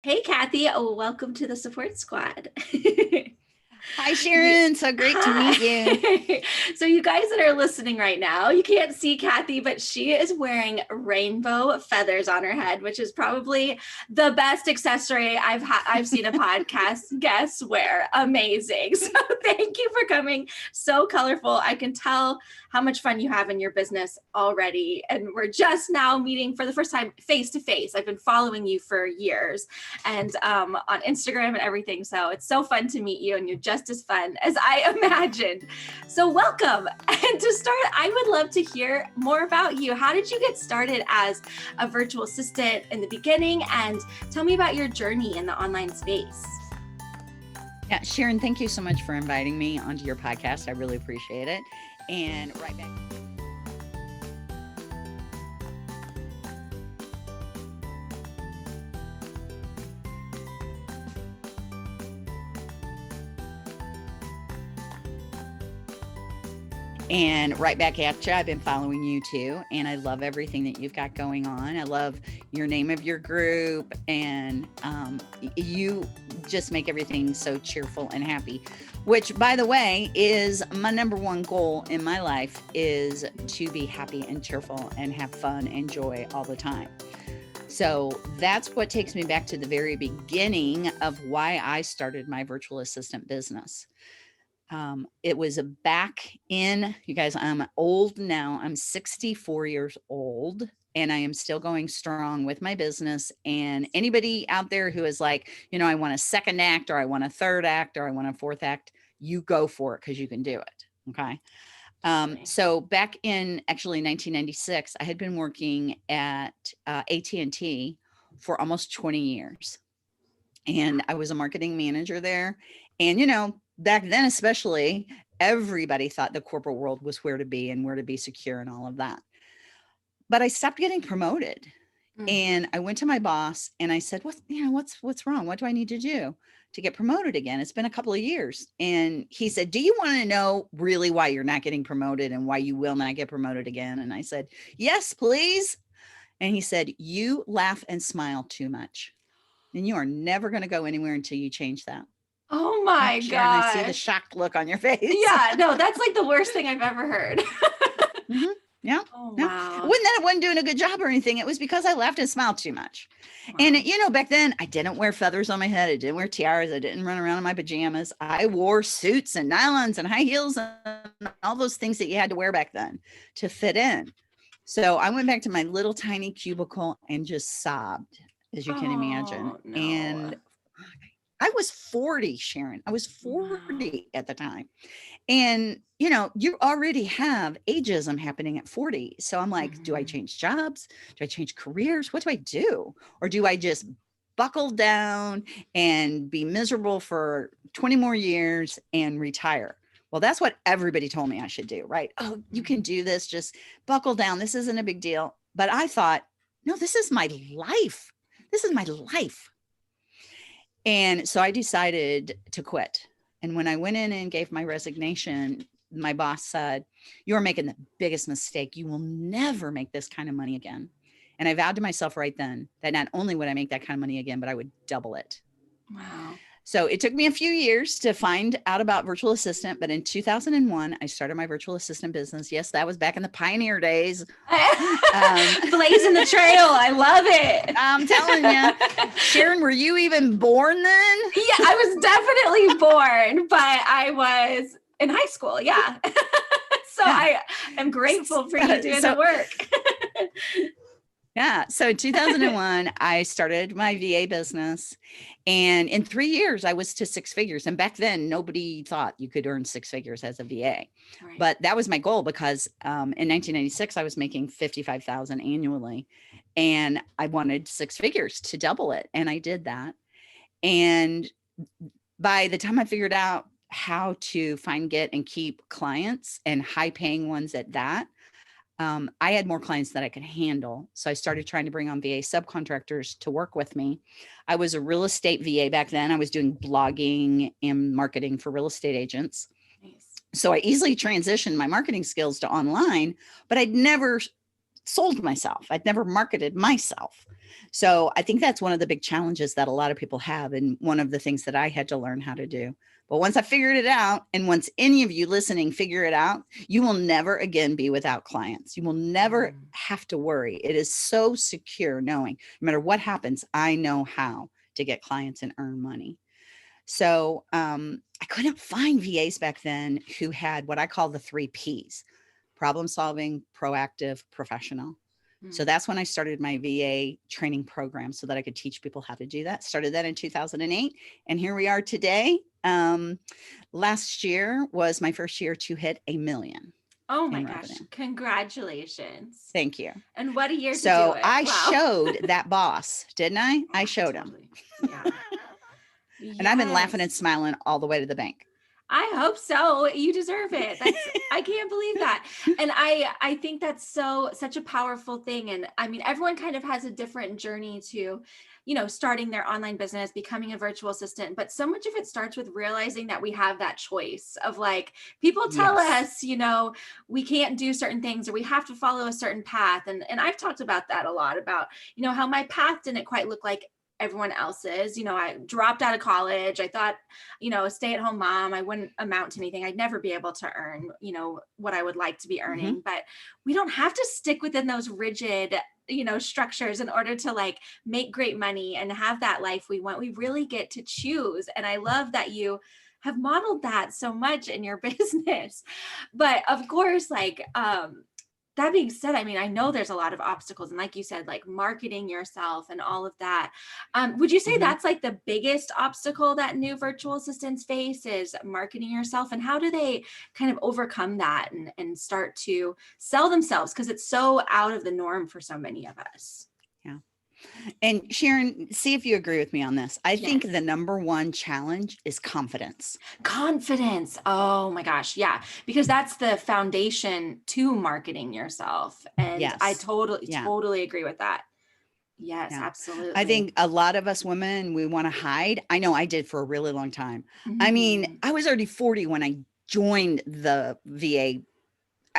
Hey, Kathy. Welcome to the support squad. Hi, Sharon. So great to meet you. Hi. So you guys that are listening right now, you can't see Kathy, but she is wearing rainbow feathers on her head, which is probably the best accessory I've seen a podcast guest wear. Amazing. So thank you for coming. So colorful. I can tell how much fun you have in your business already. And we're just now meeting for the first time face to face. I've been following you for years and on Instagram and everything. So it's so fun to meet you, and you're just as fun as I imagined. So welcome. And to start, I would love to hear more about you. How did you get started as a virtual assistant in the beginning? And tell me about your journey in the online space. Yeah, Sharon, thank you so much for inviting me onto your podcast. I really appreciate it. And right back. And right back at you. I've been following you too. And I love everything that you've got going on. I love your name of your group. And you just make everything so cheerful and happy, which, by the way, is my number one goal in my life, is to be happy and cheerful and have fun and joy all the time. So that's what takes me back to the very beginning of why I started my virtual assistant business. It was back in, you guys, I'm old now. I'm 64 years old and I am still going strong with my business. And anybody out there who is like, I want a second act, or I want a third act, or I want a fourth act, you go for it because you can do it. Okay. So back in actually 1996, I had been working at AT&T for almost 20 years. And I was a marketing manager there. And, back then, especially, everybody thought the corporate world was where to be and where to be secure and all of that. But I stopped getting promoted. And I went to my boss and I said, what's wrong? What do I need to do to get promoted again? It's been a couple of years. And he said, do you want to know really why you're not getting promoted and why you will not get promoted again? And I said, yes, please. And he said, you laugh and smile too much, and you are never going to go anywhere until you change that. Oh my Sharon, gosh. I see the shocked look on your face. Yeah, no, that's like the worst thing I've ever heard. Mm-hmm. Yeah. Oh, No. wow. It wasn't that I wasn't doing a good job or anything. It was because I laughed and smiled too much. Wow. And, back then I didn't wear feathers on my head. I didn't wear tiaras. I didn't run around in my pajamas. I wore suits and nylons and high heels and all those things that you had to wear back then to fit in. So I went back to my little tiny cubicle and just sobbed, as you can imagine. No. And I was 40, Sharon. I was 40 at the time. And, you already have ageism happening at 40. So I'm like, do I change jobs? Do I change careers? What do I do? Or do I just buckle down and be miserable for 20 more years and retire? Well, that's what everybody told me I should do, right? Oh, you can do this. Just buckle down. This isn't a big deal. But I thought, no, this is my life. This is my life. And so I decided to quit. And when I went in and gave my resignation, my boss said, you're making the biggest mistake. You will never make this kind of money again. And I vowed to myself right then that not only would I make that kind of money again, but I would double it. Wow. So it took me a few years to find out about virtual assistant, but in 2001, I started my virtual assistant business. Yes, that was back in the pioneer days. Blazing the trail. I love it. I'm telling you. Sharon, were you even born then? Yeah, I was definitely born, but I was in high school. Yeah. So yeah. I am grateful for you doing the work. Yeah. So in 2001, I started my VA business, and in 3 years I was to six figures. And back then nobody thought you could earn six figures as a VA, right. But that was my goal because in 1996 I was making $55,000 annually, and I wanted six figures to double it. And I did that. And by the time I figured out how to find, get, and keep clients, and high paying ones at that, I had more clients that I could handle. So I started trying to bring on VA subcontractors to work with me. I was a real estate VA back then. I was doing blogging and marketing for real estate agents. Nice. So I easily transitioned my marketing skills to online, but I'd never sold myself. I'd never marketed myself. So I think that's one of the big challenges that a lot of people have. And one of the things that I had to learn how to do. But once I figured it out, and once any of you listening figure it out, you will never again be without clients. You will never have to worry. It is so secure knowing no matter what happens, I know how to get clients and earn money. So I couldn't find VAs back then who had what I call the 3 Ps: problem solving, proactive, professional. So that's when I started my VA training program so that I could teach people how to do that. Started that in 2008. And here we are today. Last year was my first year to hit $1 million. Oh my gosh. Congratulations. Thank you. And what a year to do So it. I showed that boss, didn't I? I showed Totally. him. Yeah. And I've been laughing and smiling all the way to the bank. I hope so. You deserve it. I can't believe that. And I think that's such a powerful thing. And I mean, everyone kind of has a different journey to, starting their online business, becoming a virtual assistant. But so much of it starts with realizing that we have that choice of like, people tell us, we can't do certain things or we have to follow a certain path. And I've talked about that a lot about, how my path didn't quite look like everyone else's. I dropped out of college. I thought, a stay-at-home mom, I wouldn't amount to anything. I'd never be able to earn, what I would like to be earning, but we don't have to stick within those rigid, structures in order to like make great money and have that life we want. We really get to choose. And I love that you have modeled that so much in your business. But of course, like, that being said, I mean, I know there's a lot of obstacles and like you said, like marketing yourself and all of that. Would you say that's like the biggest obstacle that new virtual assistants face is marketing yourself? And how do they kind of overcome that and start to sell themselves? Because it's so out of the norm for so many of us. Yeah. And Sharon, see if you agree with me on this. I think the number one challenge is confidence. Confidence. Oh my gosh. Yeah. Because that's the foundation to marketing yourself. And I totally agree with that. Yes, absolutely. I think a lot of us women, we want to hide. I know I did for a really long time. I mean, I was already 40 when I joined the VA.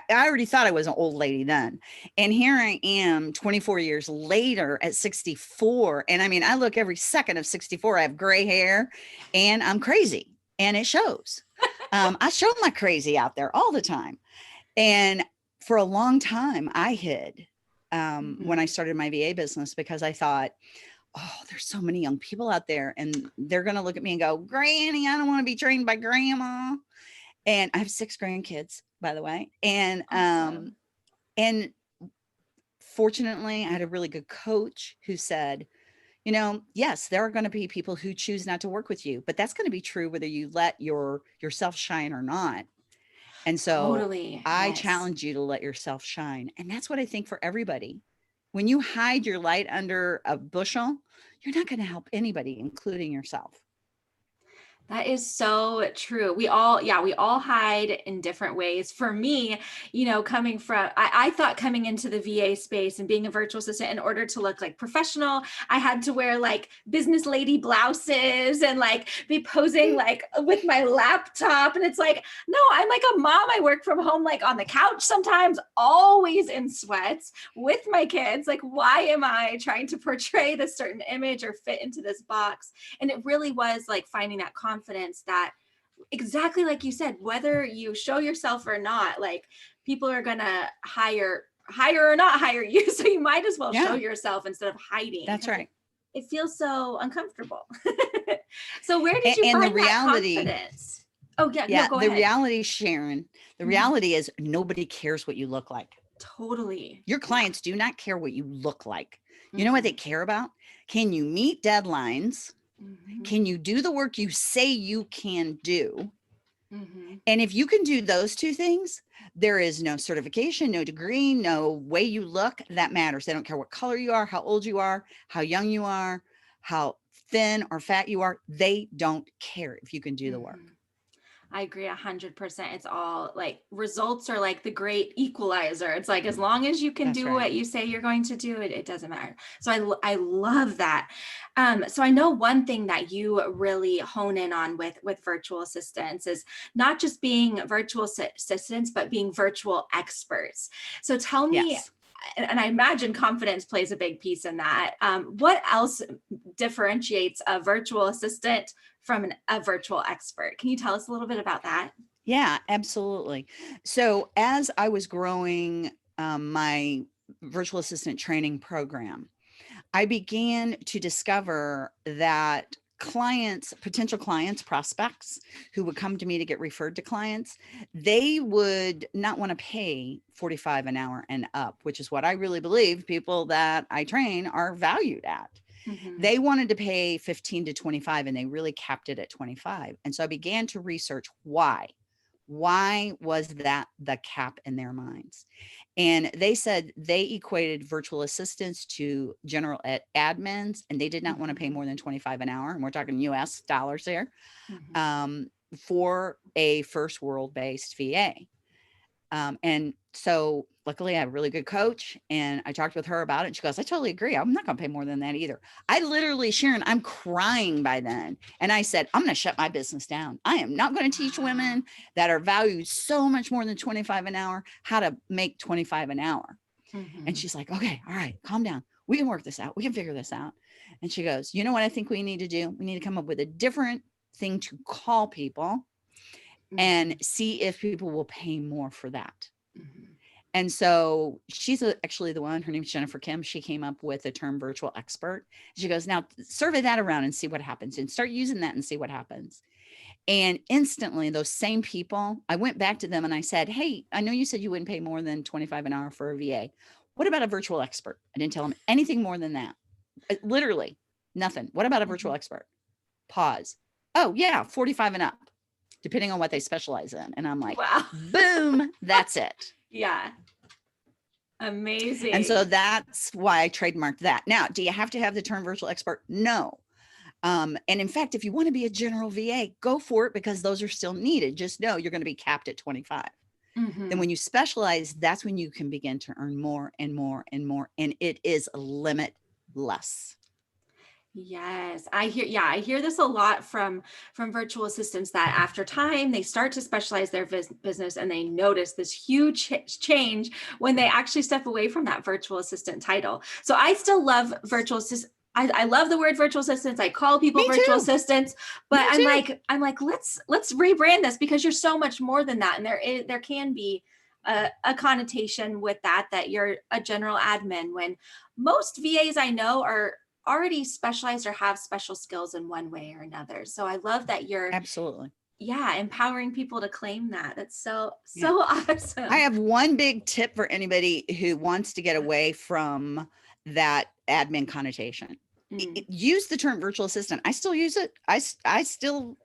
I already thought I was an old lady then. And here I am 24 years later at 64. And I mean, I look every second of 64. I have gray hair and I'm crazy and it shows. I show my crazy out there all the time. And for a long time I hid when I started my VA business because I thought, oh, there's so many young people out there and they're going to look at me and go, Granny, I don't want to be trained by grandma. And I have 6 grandkids, by the way. And, awesome. And fortunately I had a really good coach who said, yes, there are going to be people who choose not to work with you, but that's going to be true whether you let yourself shine or not. And so I challenge you to let yourself shine. And that's what I think for everybody. When you hide your light under a bushel, you're not going to help anybody, including yourself. That is so true. We all hide in different ways. For me, coming from, I thought coming into the VA space and being a virtual assistant, in order to look like professional, I had to wear like business lady blouses and like be posing like with my laptop. And it's like, no, I'm like a mom. I work from home, like on the couch sometimes, always in sweats with my kids. Like, why am I trying to portray this certain image or fit into this box? And it really was like finding that confidence that exactly like you said, whether you show yourself or not, like people are going to hire or not hire you. So you might as well show yourself instead of hiding. That's right. It feels so uncomfortable. So where did you find the reality, that confidence? Oh yeah. No, go the ahead. reality, Sharon, the reality is nobody cares what you look like. Totally. Your clients do not care what you look like. You know what they care about? Can you meet deadlines? Can you do the work you say you can do? And if you can do those 2 things, there is no certification, no degree, no way you look that matters. They don't care what color you are, how old you are, how young you are, how thin or fat you are. They don't care if you can do the work. I agree 100%. It's all like results are like the great equalizer. It's like, as long as you can do what you say you're going to do, it doesn't matter. So I love that. So I know one thing that you really hone in on with virtual assistants is not just being virtual assistants, but being virtual experts. So tell me, and I imagine confidence plays a big piece in that. What else differentiates a virtual assistant from a virtual expert? Can you tell us a little bit about that? Yeah, absolutely. So as I was growing my virtual assistant training program, I began to discover that clients, potential clients, prospects who would come to me to get referred to clients, they would not want to pay 45 an hour and up, which is what I really believe people that I train are valued at. Mm-hmm. They wanted to pay 15 to 25 and they really capped it at 25. And so I began to research why. Why was that the cap in their minds? And they said they equated virtual assistants to general admins, and they did not want to pay more than 25 an hour. And we're talking US dollars here, Mm-hmm. for a first world based VA. And so luckily I have a really good coach and I talked with her about it. And she goes, I totally agree. I'm not going to pay more than that either. I literally, Sharon, I'm crying by then. And I said, I'm going to shut my business down. I am not going to teach women that are valued so much more than 25 an hour, how to make 25 an hour. And Mm-hmm. she's like, okay, all right, calm down. We can work this out. We can figure this out. And she goes, you know what I think we need to do? We need to come up with a different thing to call people and see if people will pay more for that. Mm-hmm. And so she's actually the one, her name's Jennifer Kim. She came up with the term virtual expert. She goes, now survey that around and see what happens and start using that and see what happens. And instantly those same people, I went back to them and I said, hey, I know you said you wouldn't pay more than 25 an hour for a VA. What about a virtual expert? I didn't tell them anything more than that. Literally nothing. What about a virtual expert? Pause. Oh yeah, 45 and up, depending on what they specialize in. And I'm like, Wow. boom, that's it. Yeah. Amazing. And so that's why I trademarked that. Now, do you have to have the term virtual expert? No. And in fact, if you want to be a general VA, go for it because those are still needed. Just know you're going to be capped at 25. Mm-hmm. Then when you specialize, that's when you can begin to earn more and more and more. And it is limitless. Yes, I hear this a lot from virtual assistants that after time they start to specialize their business and they notice this huge change when they actually step away from that virtual assistant title. So I still love virtual assistant. I love the word virtual assistants. I call people Me virtual too. assistants, but I'm like, let's rebrand this because you're so much more than that. And there can be a connotation with that you're a general admin when most VAs I know are already specialized or have special skills in one way or another. So I love that you're Absolutely. empowering people to claim that. That's so Yeah. awesome. I have one big tip for anybody who wants to get away from that admin connotation. Use the term virtual assistant. I still use it. I still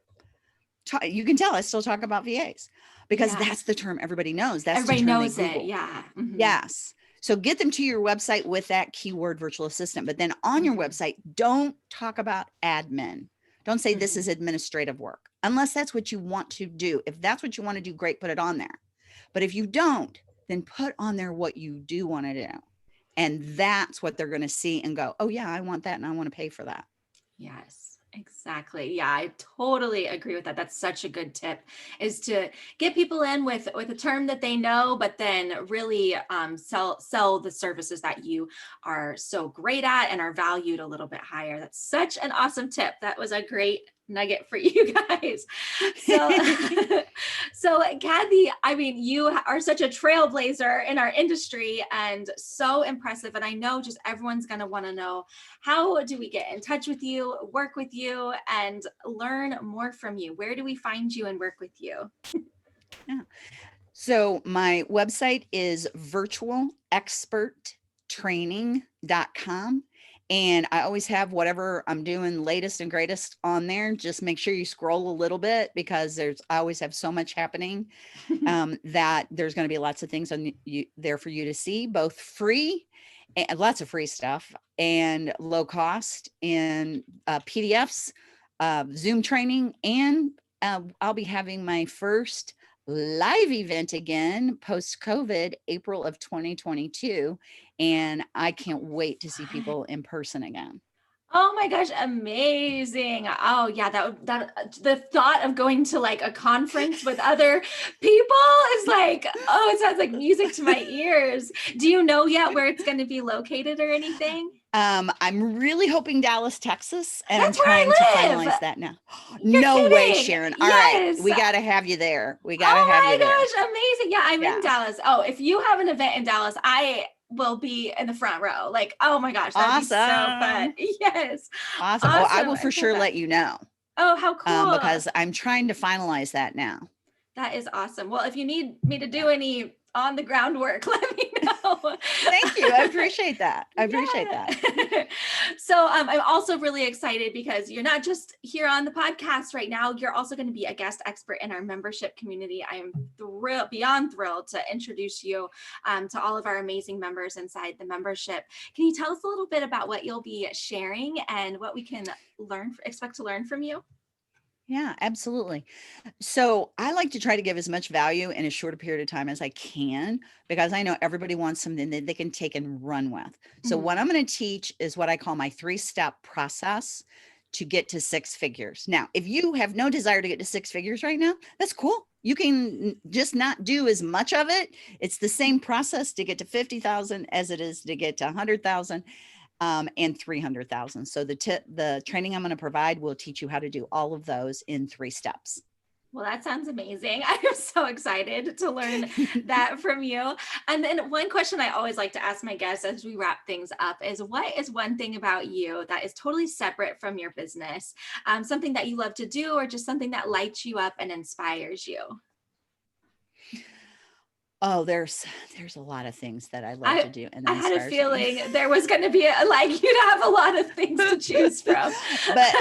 talk, you can tell I still talk about VAs because that's the term everybody knows. That's everybody the term knows they it. Google. Yeah. Mm-hmm. Yes. So get them to your website with that keyword virtual assistant, but then on your website, don't talk about admin. Don't say this is administrative work unless that's what you want to do. If that's what you want to do, great, put it on there. But if you don't, then put on there what you do want to do. And that's what they're going to see and go, oh yeah, I want that and I want to pay for that. Yes, exactly. Yeah, I totally agree with that. That's such a good tip, is to get people in with a term that they know, but then really sell the services that you are so great at and are valued a little bit higher. That's such an awesome tip. That was a great nugget for you guys. So so Kathy, I mean, you are such a trailblazer in our industry and so impressive. And I know just everyone's going to want to know, how do we get in touch with you, work with you, and learn more from you? Where do we find you and work with you? Yeah. So my website is virtualexperttraining.com. And I always have whatever I'm doing latest and greatest on there. Just make sure you scroll a little bit because I always have so much happening that there's going to be lots of things there for you to see, both free and lots of free stuff and low cost and PDFs, Zoom training. And I'll be having my first live event again post-COVID, April of 2022. And I can't wait to see people in person again. Oh my gosh, amazing. Oh yeah, the thought of going to like a conference with other people is like, oh, it sounds like music to my ears. Do you know yet where it's going to be located or anything? I'm really hoping Dallas, Texas, and I'm That's where trying to I finalize live. that now. You're No way, kidding. Sharon. All right, Yes. we got to have you there. We got to Oh have you my there. gosh, amazing. Yeah, I'm in Yeah. Dallas. Oh, if you have an event in Dallas, I will be in the front row. Like, oh my gosh, that'd be so fun. Awesome. Yes. Awesome. Oh, I Awesome. will for I'm so sure glad. let you know, Oh, how cool. because I'm trying to finalize that now. That is awesome. Well, if you need me to Yeah. do any on the ground work, let me know. Thank you. I appreciate that. I appreciate that. Yeah. So I'm also really excited because you're not just here on the podcast right now, you're also going to be a guest expert in our membership community. I am beyond thrilled to introduce you to all of our amazing members inside the membership. Can you tell us a little bit about what you'll be sharing and what we can expect to learn from you? Yeah, absolutely. So I like to try to give as much value in as short a period of time as I can, because I know everybody wants something that they can take and run with. So what I'm going to teach is what I call my 3-step process to get to 6 figures. Now, if you have no desire to get to 6 figures right now, that's cool. You can just not do as much of it. It's the same process to get to 50,000 as it is to get to 100,000. And 300,000. So the training I'm going to provide will teach you how to do all of those in 3 steps. Well, that sounds amazing. I am so excited to learn that from you. And then one question I always like to ask my guests as we wrap things up is, what is one thing about you that is totally separate from your business? Something that you love to do, or just something that lights you up and inspires you? Oh, there's a lot of things that I love to do, and I had a feeling there was going to be you'd have a lot of things to choose from. But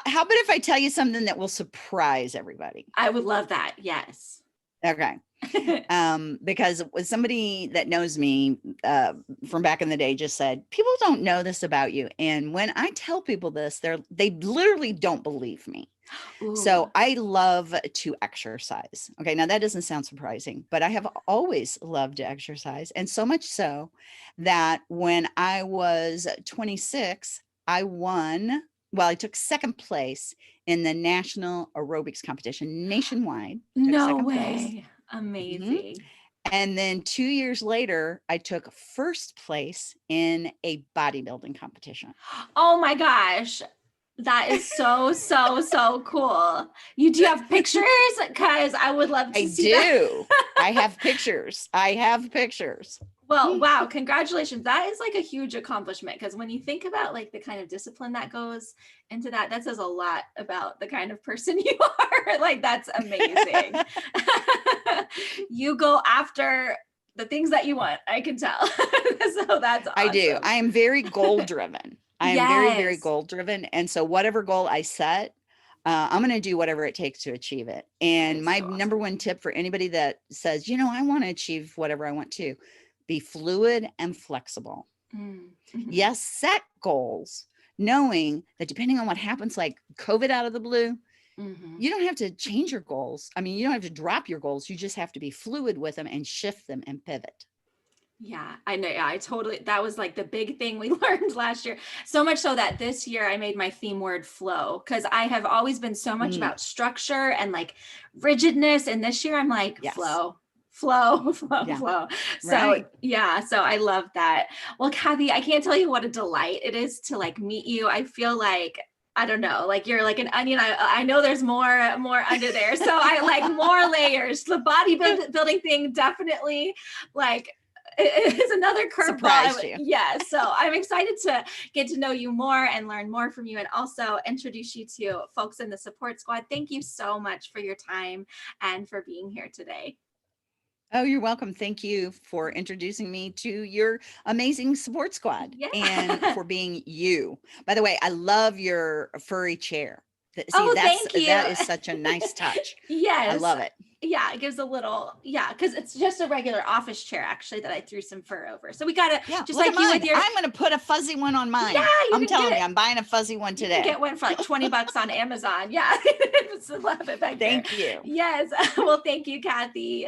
how about if I tell you something that will surprise everybody? I would love that. Yes. Okay. Because with somebody that knows me from back in the day just said, people don't know this about you. And when I tell people this, they literally don't believe me. Ooh. So I love to exercise. Okay. Now that doesn't sound surprising, but I have always loved to exercise. And so much so that when I was 26, I took 2nd place in the national aerobics competition nationwide. No way. Place. Amazing. Mm-hmm. And then 2 years later, I took 1st place in a bodybuilding competition. Oh my gosh. That is so cool. Do you have pictures? Because I would love to see that. I have pictures. Well, wow. Congratulations. That is like a huge accomplishment, because when you think about like the kind of discipline that goes into that says a lot about the kind of person you are. Like, that's amazing. You go after the things that you want, I can tell. So that's awesome. I do. I am very goal driven. I am very, very goal driven. And so whatever goal I set, I'm going to do whatever it takes to achieve it. And my number one tip for anybody that says, I want to achieve whatever I want to, be fluid and flexible. Mm-hmm. Yes, set goals, knowing that depending on what happens, like COVID out of the blue, you don't have to change your goals. I mean, you don't have to drop your goals. You just have to be fluid with them and shift them and pivot. Yeah, I know. Yeah, that was like the big thing we learned last year. So much so that this year I made my theme word flow, because I have always been so much about structure and like rigidness. And this year I'm like, flow. So so I love that. Well, Kathy, I can't tell you what a delight it is to like meet you. I feel like, I don't know, like you're like an onion. I know there's more under there. So I like more layers. The bodybuilding thing definitely like is another curveball. Yeah. So I'm excited to get to know you more and learn more from you, and also introduce you to folks in the support squad. Thank you so much for your time and for being here today. Oh, you're welcome. Thank you for introducing me to your amazing support squad and for being you. By the way, I love your furry chair. Thank you. That is such a nice touch. Yes. I love it. Yeah, it gives a little, because it's just a regular office chair actually that I threw some fur over. So we got to, just like you with your. I'm going to put a fuzzy one on mine. Yeah, I'm telling you, I'm buying a fuzzy one today. You can get one for like $20 on Amazon. Yeah. Love it back there. Thank you. Yes. Well, thank you, Kathy.